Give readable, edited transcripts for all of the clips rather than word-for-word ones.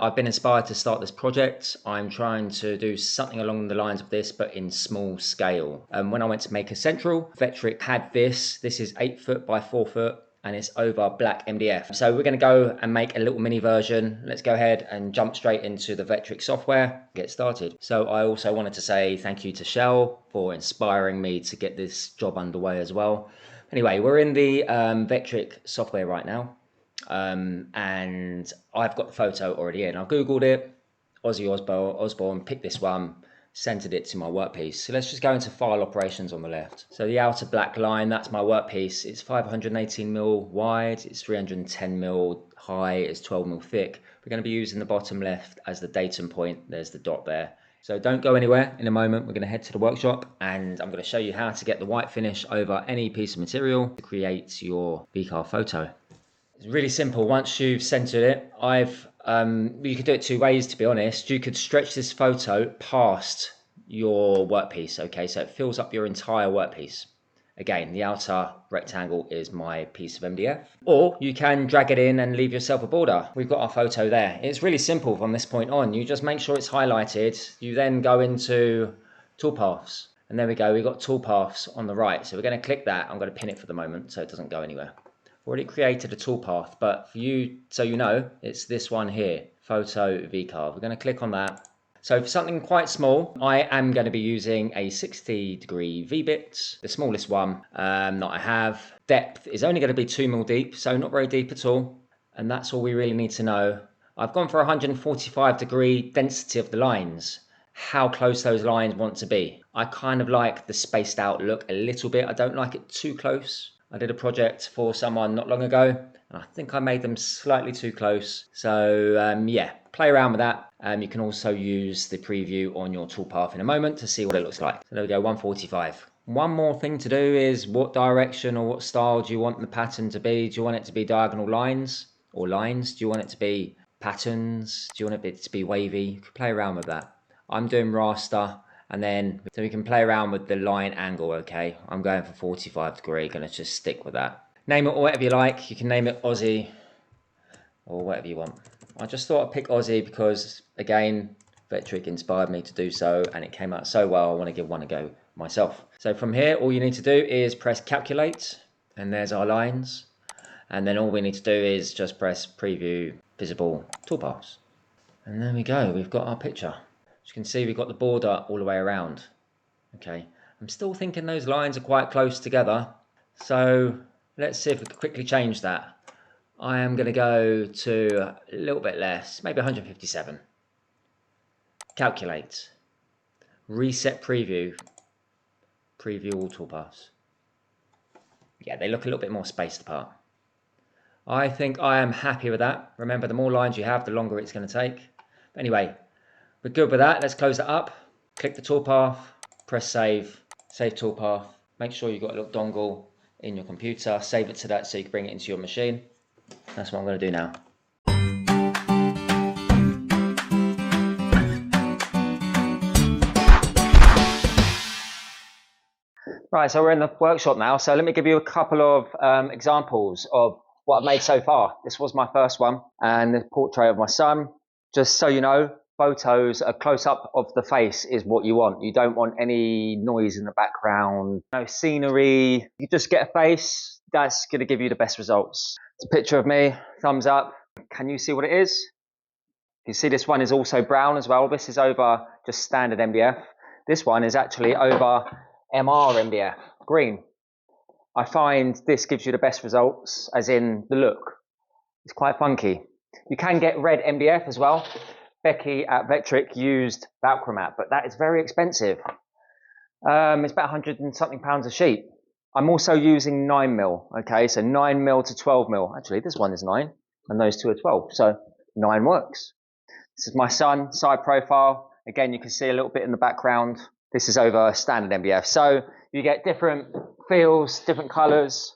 I've been inspired to start this project. I'm trying to do something along the lines of this, but in small scale. When I went to make a central, Vectric had this. This is 8 foot by 4 foot. And it's over black MDF. So we're going to go and make a little mini version. Let's go ahead and jump straight into the Vectric software, get started. So I also wanted to say thank you to Shell for inspiring me to get this job underway as well. Anyway, we're in the Vectric software right now. And I've got the photo already in. I've Googled it, Ozzy Osbourne, picked this one, centered it to my workpiece. So let's just go into file operations on the left. So the outer black line, that's my workpiece. It's 518mm wide, it's 310mm high, it's 12mm thick. We're going to be using the bottom left as the datum point. There's the dot there. So don't go anywhere. In a moment, we're going to head to the workshop and I'm going to show you how to get the white finish over any piece of material to create your v-carve photo. It's really simple. Once you've centered it, you could do it two ways, to be honest. You could stretch this photo past your workpiece, okay? So it fills up your entire workpiece. Again, the outer rectangle is my piece of MDF. Or you can drag it in and leave yourself a border. We've got our photo there. It's really simple from this point on. You just make sure it's highlighted. You then go into toolpaths. And there we go. We've got toolpaths on the right. So we're going to click that. I'm going to pin it for the moment so it doesn't go anywhere. Already created a toolpath, but for you, so you know, it's this one here, photo v-carve. We're going to click on that. So for something quite small, I am going to be using a 60-degree V-bit, the smallest one that I have. Depth is only going to be 2mm deep, so not very deep at all. And that's all we really need to know. I've gone for 145-degree density of the lines. How close those lines want to be. I kind of like the spaced out look a little bit. I don't like it too close. I did a project for someone not long ago, and I think I made them slightly too close. So yeah, play around with that. You can also use the preview on your toolpath in a moment to see what it looks like. So there we go, 145. One more thing to do is what direction or what style do you want the pattern to be? Do you want it to be diagonal lines or lines? Do you want it to be patterns? Do you want it to be wavy? You can play around with that. I'm doing raster. And then, so we can play around with the line angle, okay? I'm going for 45 degree, gonna just stick with that. Name it whatever you like. You can name it Ozzy or whatever you want. I just thought I'd pick Ozzy because, again, Vectric inspired me to do so and it came out so well, I wanna give one a go myself. So from here, all you need to do is press calculate and there's our lines. And then all we need to do is just press preview, visible toolpaths. And there we go, we've got our picture. As you can see, we've got the border all the way around. Okay, I'm still thinking those lines are quite close together. So let's see if we can quickly change that. I am going to go to a little bit less, maybe 157. Calculate. Reset preview. Preview all toolpaths. Yeah, they look a little bit more spaced apart. I think I am happy with that. Remember, the more lines you have, the longer it's going to take. But anyway, we're good with that. Let's close that up. Click the toolpath, press save, save toolpath. Make sure you've got a little dongle in your computer. Save it to that so you can bring it into your machine. That's what I'm going to do now. Right, so we're in the workshop now. So let me give you a couple of examples of what I've made so far. This was my first one, and the portrait of my son. Just so you know, photos, a close-up of the face is what you want. You don't want any noise in the background, no scenery. You just get a face, that's going to give you the best results. It's a picture of me, thumbs up. Can you see what it is? You see this one is also brown as well. This is over just standard MDF. This one is actually over MR MDF, green. I find this gives you the best results, as in the look. It's quite funky. You can get red MDF as well. Becky at Vectric used Valchromat, but that is very expensive. It's about 100 and something pounds a sheet. I'm also using 9mm, okay, so 9mm to 12mm. Actually, this one is 9, and those two are 12, so 9 works. This is my son, side profile. Again, you can see a little bit in the background. This is over standard MDF. So you get different feels, different colors.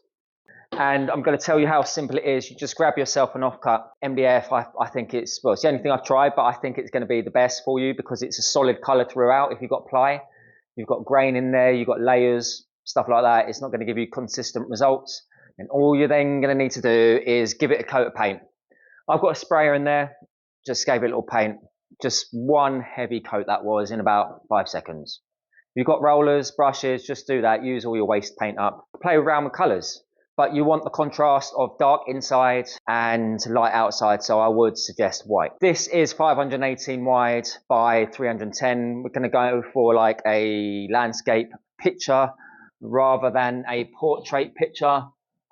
And I'm going to tell you how simple it is. You just grab yourself an offcut MDF. I think it's, well, it's the only thing I've tried, but I think it's going to be the best for you because it's a solid color throughout. If you've got ply, you've got grain in there, you've got layers, stuff like that. It's not going to give you consistent results. And all you're then going to need to do is give it a coat of paint. I've got a sprayer in there. just gave it a little paint. Just one heavy coat that was in about 5 seconds. If you've got rollers, brushes, just do that. Use all your waste paint up. Play around with colours. But you want the contrast of dark inside and light outside, so I would suggest white. This is 518 wide by 310. We're going to go for like a landscape picture rather than a portrait picture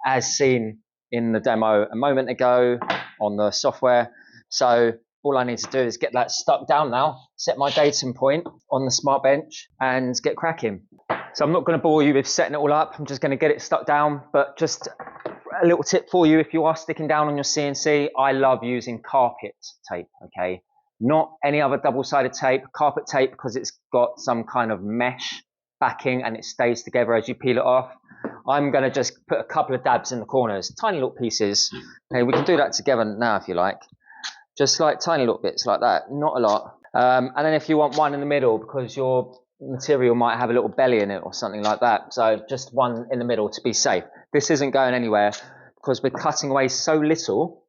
as seen in the demo a moment ago on the software. So all I need to do is get that stuck down now, set my datum point on the Smartbench and get cracking. So I'm not going to bore you with setting it all up. I'm just going to get it stuck down. But just a little tip for you, if you are sticking down on your CNC, I love using carpet tape, okay? Not any other double-sided tape, carpet tape, because it's got some kind of mesh backing and it stays together as you peel it off. I'm going to just put a couple of dabs in the corners, tiny little pieces. Okay, we can do that together now if you like. Just like tiny little bits like that, not a lot. And then if you want one in the middle, because your material might have a little belly in it or something like that. So just one in the middle to be safe. This isn't going anywhere because we're cutting away so little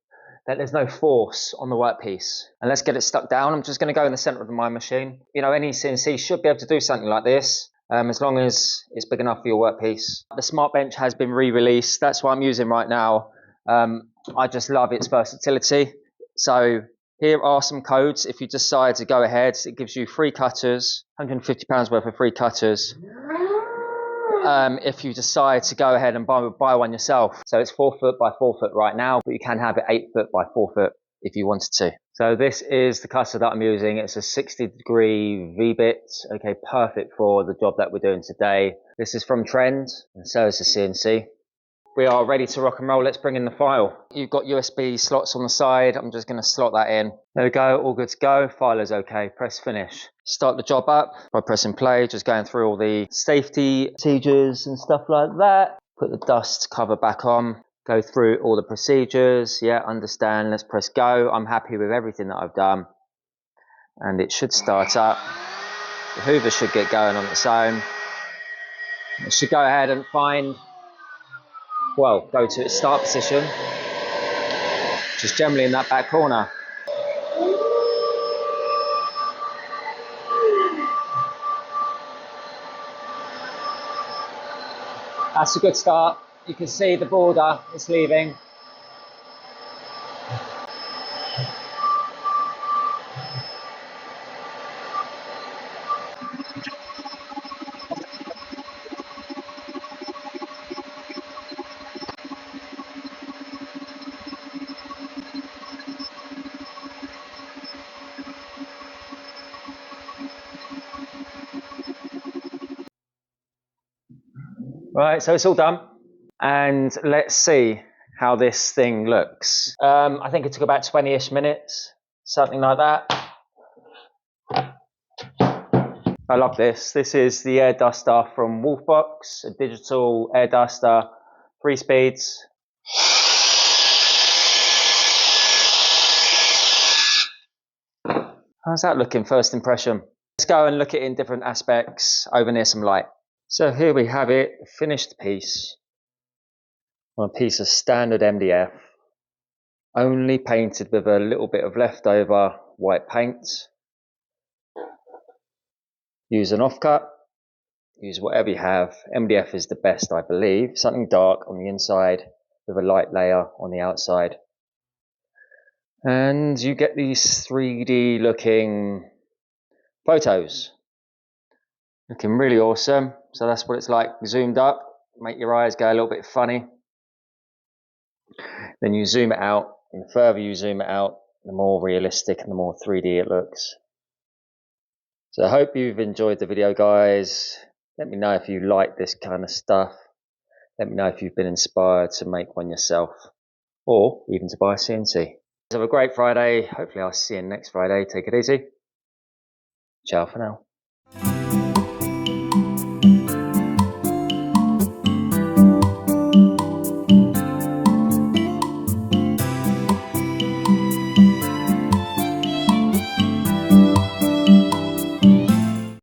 that there's no force on the workpiece. And let's get it stuck down. I'm just going to go in the center of my machine. You know, any CNC should be able to do something like this. As long as it's big enough for your workpiece. The Smartbench has been re-released. That's what I'm using right now. I just love its versatility. So here are some codes. If you decide to go ahead, it gives you free cutters, £150 worth of free cutters. If you decide to go ahead and buy one yourself. So it's 4 foot by 4 foot right now, but you can have it 8 foot by 4 foot if you wanted to. So this is the cutter that I'm using. It's a 60-degree V-bit. Okay, perfect for the job that we're doing today. This is from Trend, and so is the CNC. We are ready to rock and roll. Let's bring in the file. You've got USB slots on the side. I'm just going to slot that in. There we go, all good to go. File is okay. Press finish. Start the job up by pressing play, just going through all the safety procedures and stuff like that. Put the dust cover back on. Go through all the procedures. Yeah, understand. Let's press go. I'm happy with everything that I've done. And it should start up. The Hoover should get going on its own. It should go ahead and find, well, go to its start position, which is generally in that back corner. That's a good start. You can see the border is leaving. Right, so it's all done. And let's see how this thing looks. I think it took about 20-ish minutes, something like that. I love this. This is the air duster from Wolfbox, a digital air duster, 3 speeds. How's that looking, first impression? Let's go and look at it in different aspects over near some light. So here we have it, finished piece on a piece of standard MDF, only painted with a little bit of leftover white paint. Use an offcut, use whatever you have. MDF is the best, I believe. Something dark on the inside with a light layer on the outside. And you get these 3D looking photos. Looking really awesome. So that's what it's like zoomed up. Make your eyes go a little bit funny. Then you zoom it out, and the further you zoom it out, the more realistic and the more 3D it looks. So I hope you've enjoyed the video, guys. Let me know if you like this kind of stuff. Let me know if you've been inspired to make one yourself, or even to buy a CNC. Have a great Friday. Hopefully I'll see you next Friday. Take it easy. Ciao for now.